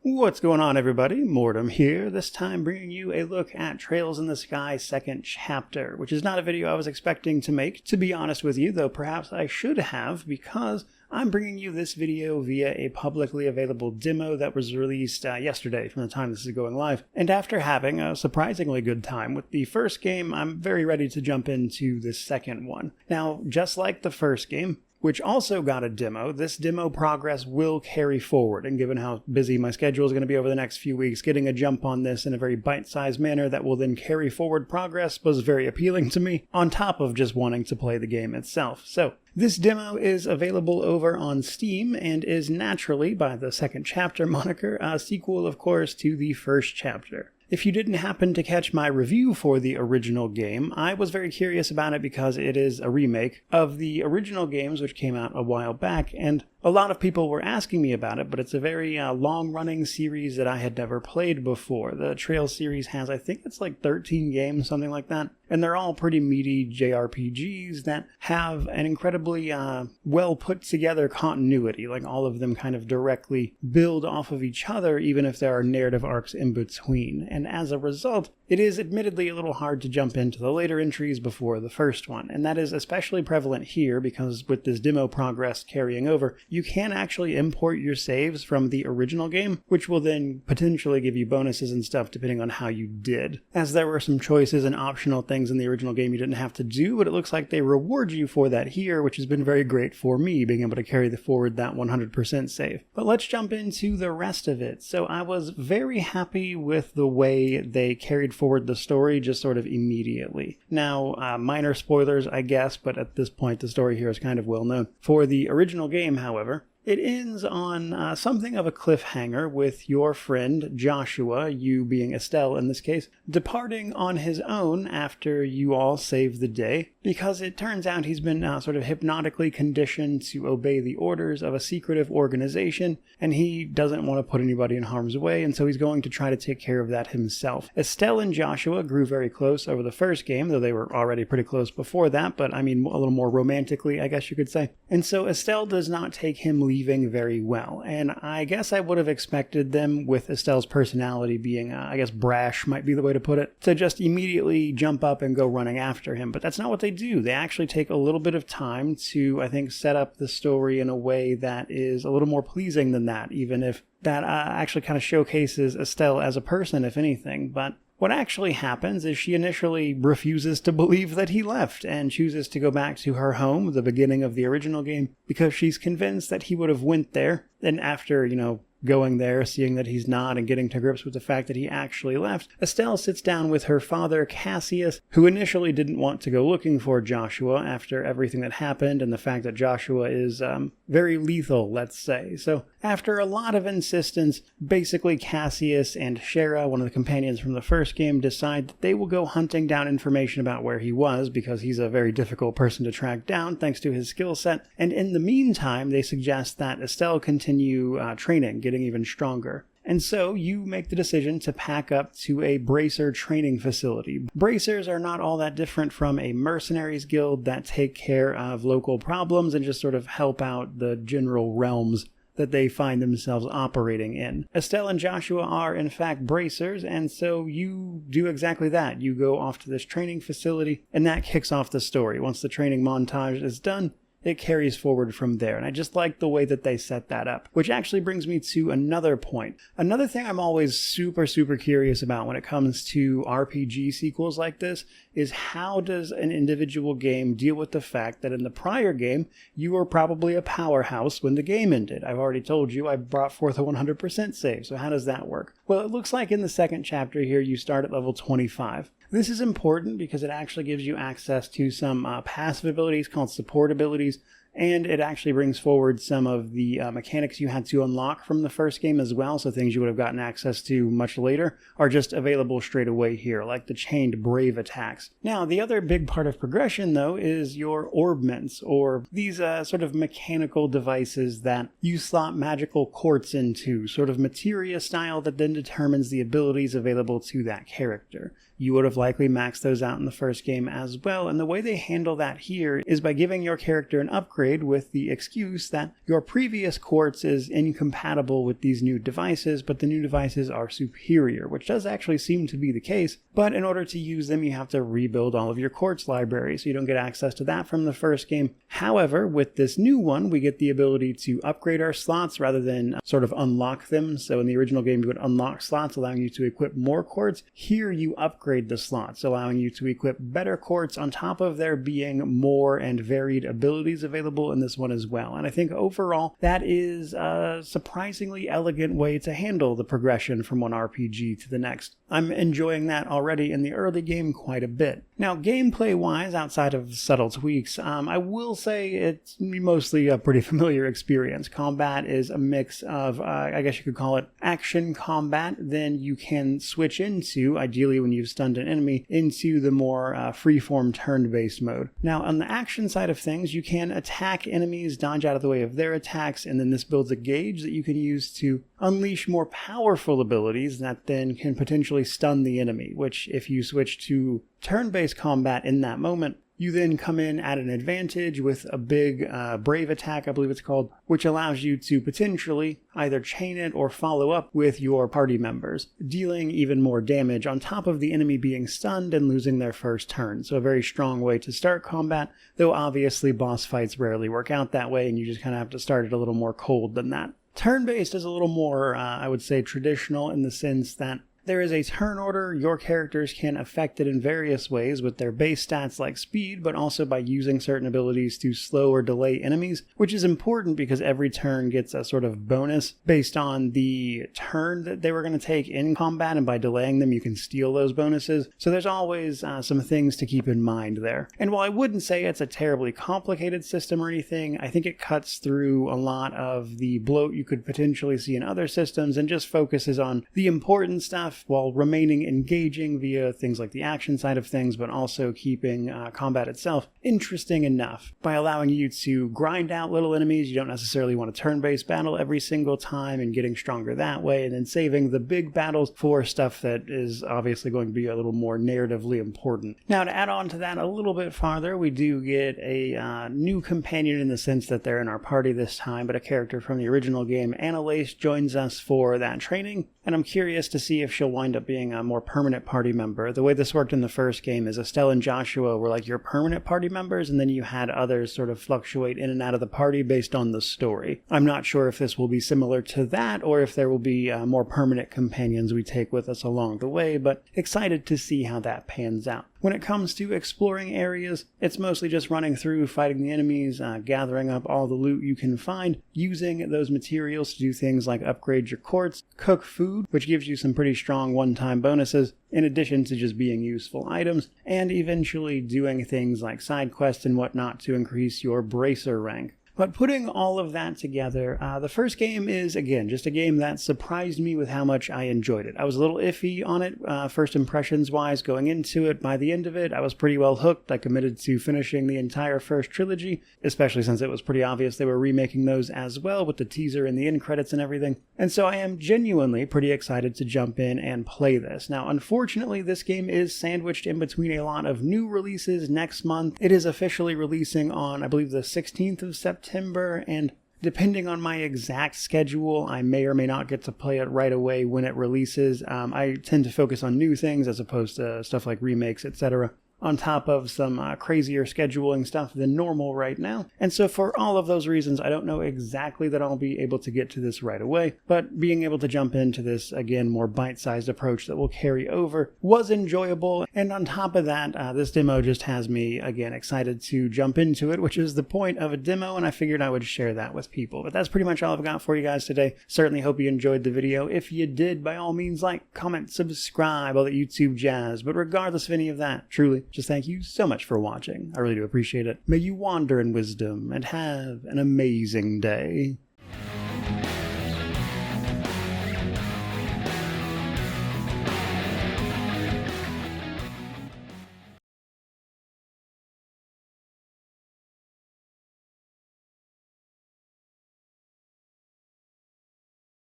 What's going on, everybody? Mortem here, this time bringing you a look at Trails in the Sky second chapter, which is not a video I was expecting to make, to be honest with you, though perhaps I should have, because I'm bringing you this video via a publicly available demo that was released yesterday from the time this is going live. And after having a surprisingly good time with the first game, I'm very ready to jump into the second one. Now, just like the first game, which also got a demo, this demo progress will carry forward, and given how busy my schedule is going to be over the next few weeks, getting a jump on this in a very bite-sized manner that will then carry forward progress was very appealing to me, on top of just wanting to play the game itself. So, this demo is available over on Steam, and is naturally, by the second chapter moniker, a sequel, of course, to the first chapter. If you didn't happen to catch my review for the original game, I was very curious about it because it is a remake of the original games which came out a while back, and a lot of people were asking me about it, but it's a very long-running series that I had never played before. The Trails series has, I think it's like 13 games, something like that, and they're all pretty meaty JRPGs that have an incredibly well-put-together continuity, like all of them kind of directly build off of each other, even if there are narrative arcs in between, and as a result, it is admittedly a little hard to jump into the later entries before the first one, and that is especially prevalent here because with this demo progress carrying over, you can actually import your saves from the original game, which will then potentially give you bonuses and stuff depending on how you did. As there were some choices and optional things in the original game you didn't have to do, but it looks like they reward you for that here, which has been very great for me, being able to carry forward that 100% save. But let's jump into the rest of it. So I was very happy with the way they carried forward the story just sort of immediately. Now, minor spoilers, I guess, but at this point the story here is kind of well known. For the original game, however, it ends on something of a cliffhanger with your friend Joshua, you being Estelle in this case, departing on his own after you all save the day, because it turns out he's been sort of hypnotically conditioned to obey the orders of a secretive organization, and he doesn't want to put anybody in harm's way, and so he's going to try to take care of that himself. Estelle and Joshua grew very close over the first game, though they were already pretty close before that, but I mean a little more romantically, I guess you could say. And so Estelle does not take him leaving very well, and I guess I would have expected them, with Estelle's personality being, I guess brash might be the way to put it, to just immediately jump up and go running after him, but that's not what they do. They actually take a little bit of time to, I think, set up the story in a way that is a little more pleasing than that, even if that actually kind of showcases Estelle as a person, if anything. But what actually happens is she initially refuses to believe that he left and chooses to go back to her home, the beginning of the original game, because she's convinced that he would have went there. And after, going there, seeing that he's not, and getting to grips with the fact that he actually left, Estelle sits down with her father, Cassius, who initially didn't want to go looking for Joshua after everything that happened and the fact that Joshua is very lethal, let's say. So after a lot of insistence, basically Cassius and Shara, one of the companions from the first game, decide that they will go hunting down information about where he was, because he's a very difficult person to track down thanks to his skill set, and in the meantime they suggest that Estelle continue training, getting even stronger. And so you make the decision to pack up to a bracer training facility. Bracers are not all that different from a mercenaries guild that take care of local problems and just sort of help out the general realms that they find themselves operating in. Estelle and Joshua are in fact bracers, and so you do exactly that. You go off to this training facility, and that kicks off the story. Once the training montage is done, it carries forward from there, and I just like the way that they set that up. Which actually brings me to another point. Another thing I'm always super curious about when it comes to RPG sequels like this is how does an individual game deal with the fact that in the prior game, you were probably a powerhouse when the game ended. I've already told you I brought forth a 100% save, so how does that work? Well, it looks like in the second chapter here, you start at level 25. This is important because it actually gives you access to some passive abilities called support abilities, and it actually brings forward some of the mechanics you had to unlock from the first game as well, so things you would have gotten access to much later are just available straight away here, like the chained brave attacks. Now, the other big part of progression, though, is your orbments, or these sort of mechanical devices that you slot magical quartz into, sort of materia style, that then determines the abilities available to that character. You would have likely maxed those out in the first game as well, and the way they handle that here is by giving your character an upgrade upgrade with the excuse that your previous quartz is incompatible with these new devices, but the new devices are superior, which does actually seem to be the case. But in order to use them, you have to rebuild all of your quartz library, so you don't get access to that from the first game. However, with this new one, we get the ability to upgrade our slots rather than sort of unlock them. So in the original game, you would unlock slots, allowing you to equip more quartz. Here, you upgrade the slots, allowing you to equip better quartz on top of there being more and varied abilities available in this one as well. And I think overall, that is a surprisingly elegant way to handle the progression from one RPG to the next. I'm enjoying that already in the early game quite a bit. Now, gameplay-wise, outside of subtle tweaks, I will say it's mostly a pretty familiar experience. Combat is a mix of, I guess you could call it action combat. Then you can switch into, ideally when you've stunned an enemy, into the more freeform turn-based mode. Now, on the action side of things, you can attack enemies, dodge out of the way of their attacks, and then this builds a gauge that you can use to unleash more powerful abilities that then can potentially stun the enemy, which if you switch to turn-based combat in that moment, you then come in at an advantage with a big brave attack, I believe it's called, which allows you to potentially either chain it or follow up with your party members, dealing even more damage on top of the enemy being stunned and losing their first turn. So a very strong way to start combat, though obviously boss fights rarely work out that way and you just kind of have to start it a little more cold than that. Turn-based is a little more, I would say, traditional in the sense that there is a turn order. Your characters can affect it in various ways with their base stats like speed, but also by using certain abilities to slow or delay enemies, which is important because every turn gets a sort of bonus based on the turn that they were going to take in combat, and by delaying them you can steal those bonuses. So there's always some things to keep in mind there. And while I wouldn't say it's a terribly complicated system or anything, I think it cuts through a lot of the bloat you could potentially see in other systems and just focuses on the important stuff while remaining engaging via things like the action side of things, but also keeping combat itself interesting enough by allowing you to grind out little enemies. You don't necessarily want a turn-based battle every single time and getting stronger that way, and then saving the big battles for stuff that is obviously going to be a little more narratively important. Now, to add on to that a little bit farther, we do get a new companion in the sense that they're in our party this time, but a character from the original game. Annalise joins us for that training, and I'm curious to see if she'll wind up being a more permanent party member. The way this worked in the first game is Estelle and Joshua were like your permanent party members, and then you had others sort of fluctuate in and out of the party based on the story. I'm not sure if this will be similar to that, or if there will be more permanent companions we take with us along the way, but excited to see how that pans out. When it comes to exploring areas, it's mostly just running through, fighting the enemies, gathering up all the loot you can find, using those materials to do things like upgrade your quartz, cook food, which gives you some pretty strong one-time bonuses, in addition to just being useful items, and eventually doing things like side quests and whatnot to increase your bracer rank. But putting all of that together, the first game is, again, just a game that surprised me with how much I enjoyed it. I was a little iffy on it, first impressions-wise, going into it. By the end of it, I was pretty well hooked. I committed to finishing the entire first trilogy, especially since it was pretty obvious they were remaking those as well, with the teaser and the end credits and everything. And so I am genuinely pretty excited to jump in and play this. Now, unfortunately, this game is sandwiched in between a lot of new releases next month. It is officially releasing on, I believe, the 16th of September, and depending on my exact schedule, I may or may not get to play it right away when it releases. I tend to focus on new things as opposed to stuff like remakes, etc., on top of some crazier scheduling stuff than normal right now. And so for all of those reasons, I don't know exactly that I'll be able to get to this right away, but being able to jump into this, again, more bite-sized approach that will carry over was enjoyable. And on top of that, this demo just has me, again, excited to jump into it, which is the point of a demo, and I figured I would share that with people. But that's pretty much all I've got for you guys today. Certainly hope you enjoyed the video. If you did, by all means, like, comment, subscribe, all that YouTube jazz. But regardless of any of that, truly, just thank you so much for watching. I really do appreciate it. May you wander in wisdom and have an amazing day.